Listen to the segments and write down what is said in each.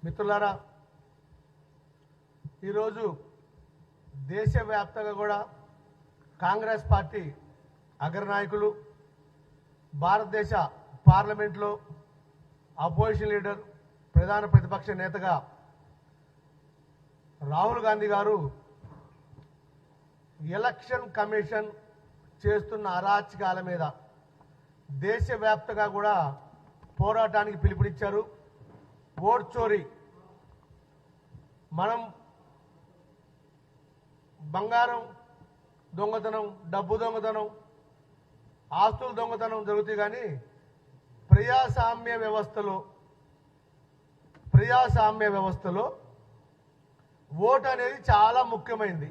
మిత్రులారా, ఈరోజు దేశవ్యాప్తంగా కూడా కాంగ్రెస్ పార్టీ అగ్రనాయకులు భారతదేశ పార్లమెంట్లో అపోజిషన్ లీడర్ ప్రధాన ప్రతిపక్ష నేతగా రాహుల్ గాంధీ గారు ఎలక్షన్ కమిషన్ చేస్తున్న అరాచకాల మీద దేశవ్యాప్తంగా కూడా పోరాటానికి పిలుపునిచ్చారు. ఓట్ చోరీ, మనం బంగారం దొంగతనం, డబ్బు దొంగతనం, ఆస్తుల దొంగతనం జరుగుతాయి, కానీ ప్రజాస్వామ్య వ్యవస్థలో ఓటు అనేది చాలా ముఖ్యమైనది.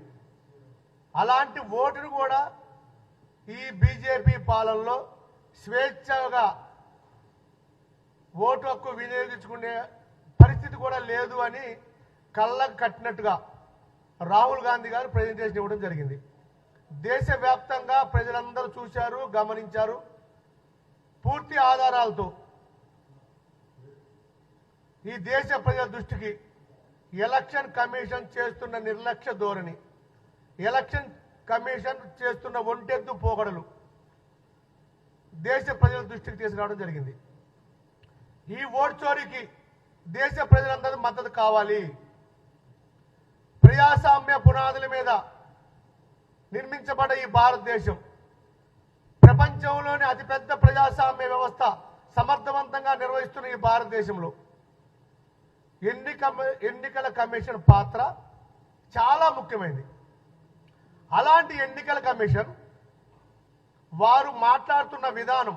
అలాంటి ఓటును కూడా ఈ బీజేపీ పాలనలో స్వేచ్ఛగా ఓటు హక్కు వినియోగించుకునే పరిస్థితి కూడా లేదు అని కళ్ళకు కట్టినట్టుగా రాహుల్ గాంధీ గారు ప్రెజెంటేషన్ ఇవ్వడం జరిగింది. దేశవ్యాప్తంగా ప్రజలందరూ చూశారు, గమనించారు. పూర్తి ఆధారాలతో ఈ దేశ ప్రజల దృష్టికి ఎలక్షన్ కమిషన్ చేస్తున్న నిర్లక్ష్య ధోరణి, ఎలక్షన్ కమిషన్ చేస్తున్న ఒంటెద్దు పోకడలు దేశ ప్రజల దృష్టికి తీసుకురావడం జరిగింది. ఈ ఓటు చోరీకి దేశ ప్రజలందరూ మద్దతు కావాలి. ప్రజాస్వామ్య పునాదుల మీద నిర్మించబడ్డ ఈ భారతదేశం ప్రపంచంలోని అతిపెద్ద ప్రజాస్వామ్య వ్యవస్థ సమర్థవంతంగా నిర్వహిస్తున్న ఈ భారతదేశంలో ఎన్నికల కమిషన్ పాత్ర చాలా ముఖ్యమైనది. అలాంటి ఎన్నికల కమిషన్ వారు మాట్లాడుతున్న విధానం,